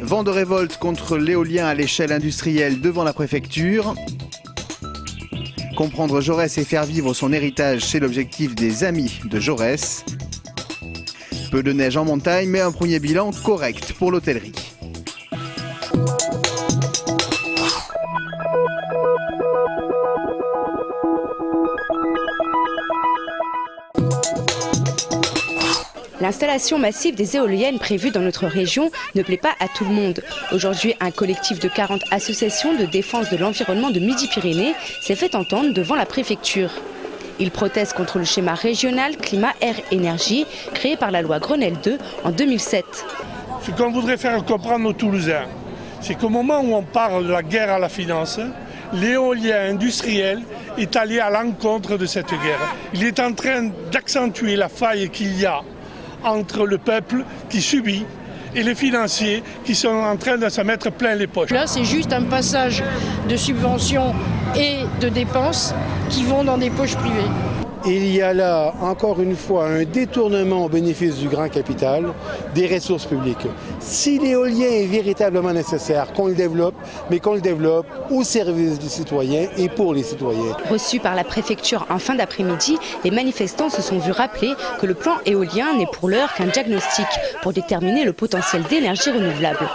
Vent de révolte contre l'éolien à l'échelle industrielle devant la préfecture. Comprendre Jaurès et faire vivre son héritage, c'est l'objectif des amis de Jaurès. Peu de neige en montagne, mais un premier bilan correct pour l'hôtellerie. L'installation massive des éoliennes prévues dans notre région ne plaît pas à tout le monde. Aujourd'hui, un collectif de 40 associations de défense de l'environnement de Midi-Pyrénées s'est fait entendre devant la préfecture. Ils protestent contre le schéma régional climat-air-énergie créé par la loi Grenelle II en 2007. Ce qu'on voudrait faire comprendre aux Toulousains, c'est qu'au moment où on parle de la guerre à la finance, l'éolien industriel est allé à l'encontre de cette guerre. Il est en train d'accentuer la faille qu'il y a entre le peuple qui subit et les financiers qui sont en train de se mettre plein les poches. Là, c'est juste un passage de subventions et de dépenses qui vont dans des poches privées. Il y a là, encore une fois, un détournement au bénéfice du grand capital des ressources publiques. Si l'éolien est véritablement nécessaire, qu'on le développe, mais qu'on le développe au service des citoyens et pour les citoyens. Reçus par la préfecture en fin d'après-midi, les manifestants se sont vus rappeler que le plan éolien n'est pour l'heure qu'un diagnostic pour déterminer le potentiel d'énergie renouvelable.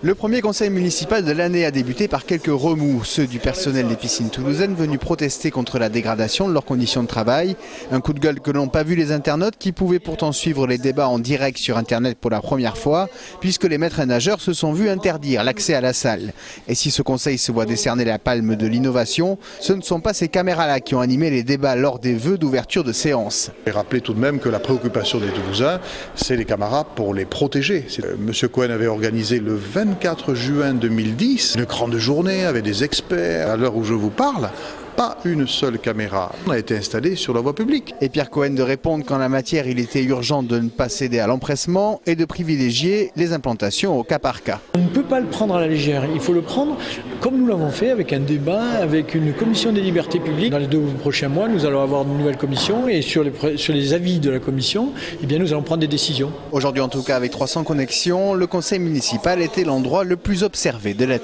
Le premier conseil municipal de l'année a débuté par quelques remous, ceux du personnel des piscines toulousaines venus protester contre la dégradation de leurs conditions de travail. Un coup de gueule que n'ont pas vu les internautes qui pouvaient pourtant suivre les débats en direct sur Internet pour la première fois, puisque les maîtres nageurs se sont vus interdire l'accès à la salle. Et si ce conseil se voit décerner la palme de l'innovation, ce ne sont pas ces caméras-là qui ont animé les débats lors des vœux d'ouverture de séance. Et rappeler tout de même que la préoccupation des Toulousains, c'est les camarades pour les protéger. Monsieur Cohen avait organisé le 24 juin 2010, une grande journée avec des experts. À l'heure où je vous parle, pas une seule caméra n'a été installée sur la voie publique. Et Pierre Cohen de répondre qu'en la matière, il était urgent de ne pas céder à l'empressement et de privilégier les implantations au cas par cas. On ne peut pas le prendre à la légère, il faut le prendre comme nous l'avons fait avec un débat, avec une commission des libertés publiques. Dans les 2 prochains mois, nous allons avoir une nouvelle commission et sur les avis de la commission, eh bien, nous allons prendre des décisions. Aujourd'hui en tout cas, avec 300 connexions, le conseil municipal était l'endroit le plus observé de la...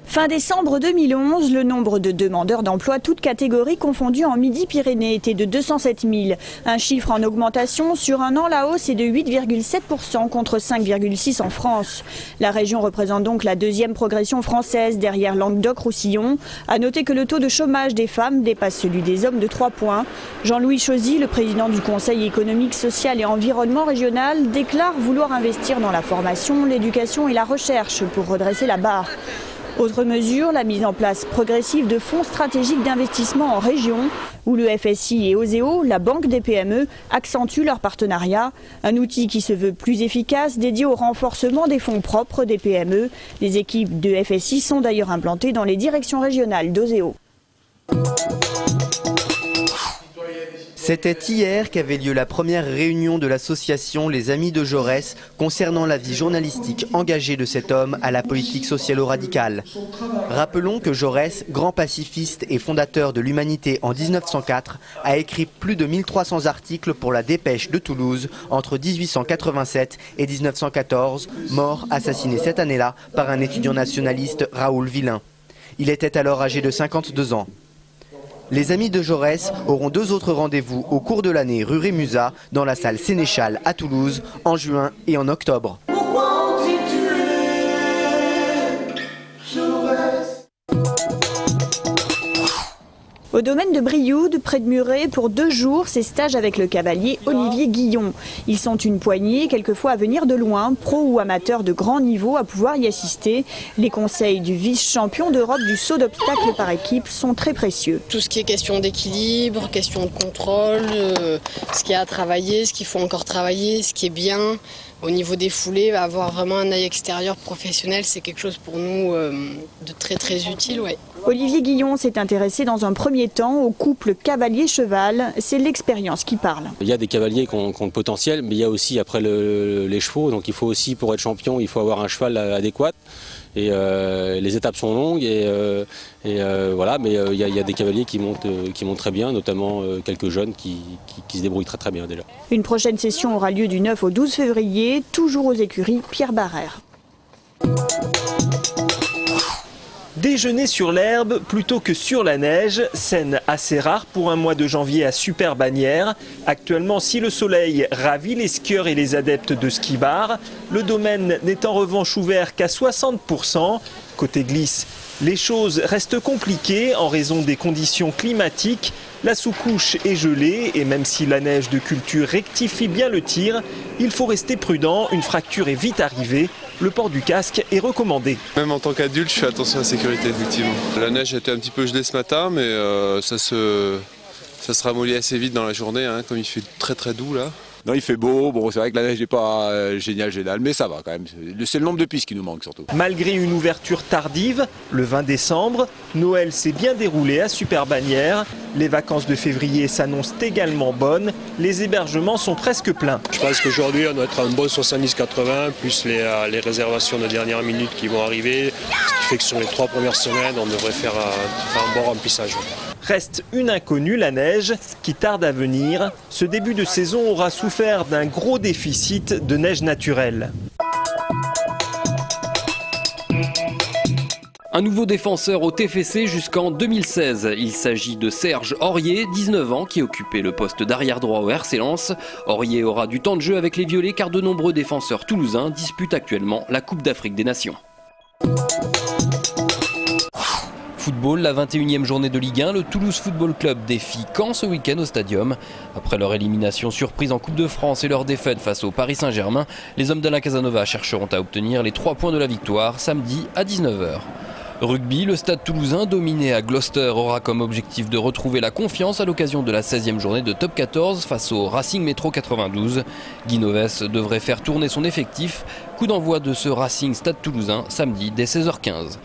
Fin décembre 2011, le nombre de demandeurs d'emploi, toutes catégories confondues en Midi-Pyrénées, était de 207 000. Un chiffre en augmentation. Sur un an, la hausse est de 8,7% contre 5,6% en France. La région représente donc la 2e progression française derrière Languedoc-Roussillon. À noter que le taux de chômage des femmes dépasse celui des hommes de 3 points. Jean-Louis Chauzy, le président du Conseil économique, social et environnement régional, déclare vouloir investir dans la formation, l'éducation et la recherche pour redresser la barre. Autre mesure, la mise en place progressive de fonds stratégiques d'investissement en région, où le FSI et Oseo, la banque des PME, accentuent leur partenariat. Un outil qui se veut plus efficace, dédié au renforcement des fonds propres des PME. Les équipes de FSI sont d'ailleurs implantées dans les directions régionales d'Oseo. C'était hier qu'avait lieu la première réunion de l'association Les Amis de Jaurès concernant la vie journalistique engagée de cet homme à la politique socialo-radicale. Rappelons que Jaurès, grand pacifiste et fondateur de l'Humanité en 1904, a écrit plus de 1300 articles pour la Dépêche de Toulouse entre 1887 et 1914, mort assassiné cette année-là par un étudiant nationaliste, Raoul Villain. Il était alors âgé de 52 ans. Les Amis de Jaurès auront 2 autres rendez-vous au cours de l'année rue Rémusat dans la salle Sénéchal à Toulouse en juin et en octobre. Au domaine de Brioude, près de Muret, pour 2 jours, ces stages avec le cavalier Olivier Guillon. Ils sont une poignée, quelquefois à venir de loin, pros ou amateurs de grand niveau à pouvoir y assister. Les conseils du vice-champion d'Europe du saut d'obstacles par équipe sont très précieux. Tout ce qui est question d'équilibre, question de contrôle, ce qu'il y a à travailler, ce qu'il faut encore travailler, ce qui est bien. Au niveau des foulées, avoir vraiment un œil extérieur professionnel, c'est quelque chose pour nous de très très utile. Ouais. Olivier Guillon s'est intéressé dans un premier temps au couple cavalier-cheval. C'est l'expérience qui parle. Il y a des cavaliers qui ont le potentiel, mais il y a aussi après les chevaux. Donc il faut aussi, pour être champion, il faut avoir un cheval adéquat. et les étapes sont longues voilà, mais il y a des cavaliers qui montent très bien, notamment quelques jeunes qui se débrouillent très très bien déjà. Une prochaine session aura lieu du 9 au 12 février, toujours aux écuries Pierre Barrère. Déjeuner sur l'herbe plutôt que sur la neige, scène assez rare pour un mois de janvier à Super-Bagnères. Actuellement, si le soleil ravit les skieurs et les adeptes de ski-bar, le domaine n'est en revanche ouvert qu'à 60%. Côté glisse, les choses restent compliquées en raison des conditions climatiques. La sous-couche est gelée et même si la neige de culture rectifie bien le tir, il faut rester prudent, une fracture est vite arrivée. Le port du casque est recommandé. Même en tant qu'adulte, je fais attention à la sécurité, effectivement. La neige était un petit peu gelée ce matin, mais ça se ramollit assez vite dans la journée, hein, comme il fait très très doux là. Non, il fait beau, bon, c'est vrai que la neige n'est pas génial, mais ça va quand même. C'est le nombre de pistes qui nous manque surtout. Malgré une ouverture tardive, le 20 décembre, Noël s'est bien déroulé à Super-Bagnères. Les vacances de février s'annoncent également bonnes. Les hébergements sont presque pleins. Je pense qu'aujourd'hui, on doit être un bon 70-80, plus les réservations de dernière minute qui vont arriver. Ce qui fait que sur les 3 premières semaines, on devrait faire un bon remplissage. Reste une inconnue, la neige, qui tarde à venir. Ce début de saison aura souffert d'un gros déficit de neige naturelle. Un nouveau défenseur au TFC jusqu'en 2016. Il s'agit de Serge Aurier, 19 ans, qui occupait le poste d'arrière droit au RC Lens. Aurier aura du temps de jeu avec les Violets car de nombreux défenseurs toulousains disputent actuellement la Coupe d'Afrique des Nations. Football, la 21e journée de Ligue 1, le Toulouse Football Club défie Caen ce week-end au Stadium. Après leur élimination surprise en Coupe de France et leur défaite face au Paris Saint-Germain, les hommes d'Alain Casanova chercheront à obtenir les 3 points de la victoire samedi à 19h. Rugby, le stade toulousain dominé à Gloucester aura comme objectif de retrouver la confiance à l'occasion de la 16e journée de Top 14 face au Racing Métro 92. Guy Novès devrait faire tourner son effectif. Coup d'envoi de ce Racing Stade Toulousain samedi dès 16h15.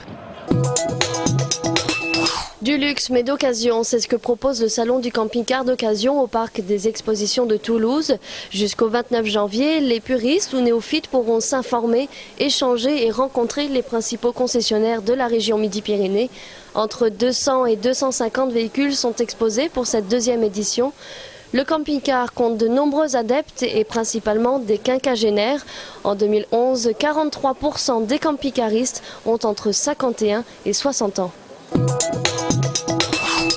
Du luxe mais d'occasion, c'est ce que propose le salon du camping-car d'occasion au parc des expositions de Toulouse. Jusqu'au 29 janvier, les puristes ou néophytes pourront s'informer, échanger et rencontrer les principaux concessionnaires de la région Midi-Pyrénées. Entre 200 et 250 véhicules sont exposés pour cette 2e édition. Le camping-car compte de nombreux adeptes et principalement des quinquagénaires. En 2011, 43% des camping-caristes ont entre 51 et 60 ans.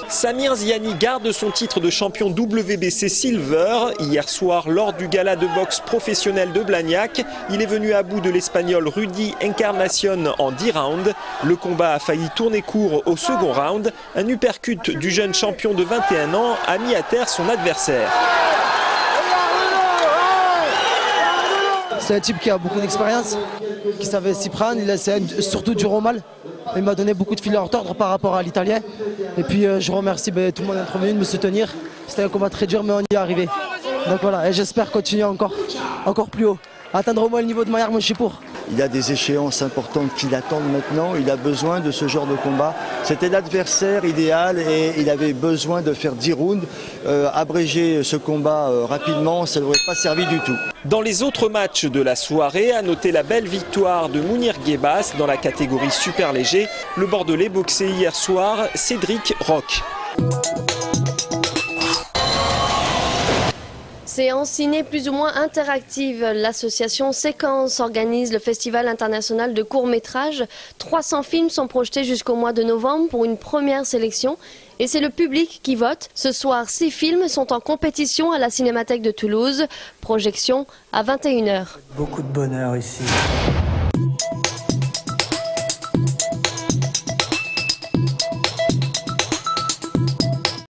Samir Ziani garde son titre de champion WBC Silver. Hier soir, lors du gala de boxe professionnel de Blagnac, il est venu à bout de l'Espagnol Rudy Encarnacion en 10 rounds. Le combat a failli tourner court au second round. Un uppercut du jeune champion de 21 ans a mis à terre son adversaire. C'est un type qui a beaucoup d'expérience, qui savait s'y prendre, il essaie surtout du romal. Il m'a donné beaucoup de fil à retordre par rapport à l'italien. Et puis je remercie tout le monde d'être venu de me soutenir. C'était un combat très dur mais on y est arrivé. Donc voilà, et j'espère continuer encore plus haut. Atteindre au moins le niveau de Maillard Monchipour. Il a des échéances importantes qui l'attendent maintenant, il a besoin de ce genre de combat. C'était l'adversaire idéal et il avait besoin de faire 10 rounds. Abréger ce combat rapidement, ça ne aurait pas servi du tout. Dans les autres matchs de la soirée, à noter la belle victoire de Mounir Guébas dans la catégorie super léger. Le Bordelais boxait hier soir Cédric Roch. Séance ciné plus ou moins interactive. L'association Séquence organise le Festival international de courts-métrages. 300 films sont projetés jusqu'au mois de novembre pour une première sélection. Et c'est le public qui vote. Ce soir, 6 films sont en compétition à la Cinémathèque de Toulouse. Projection à 21h. Beaucoup de bonheur ici.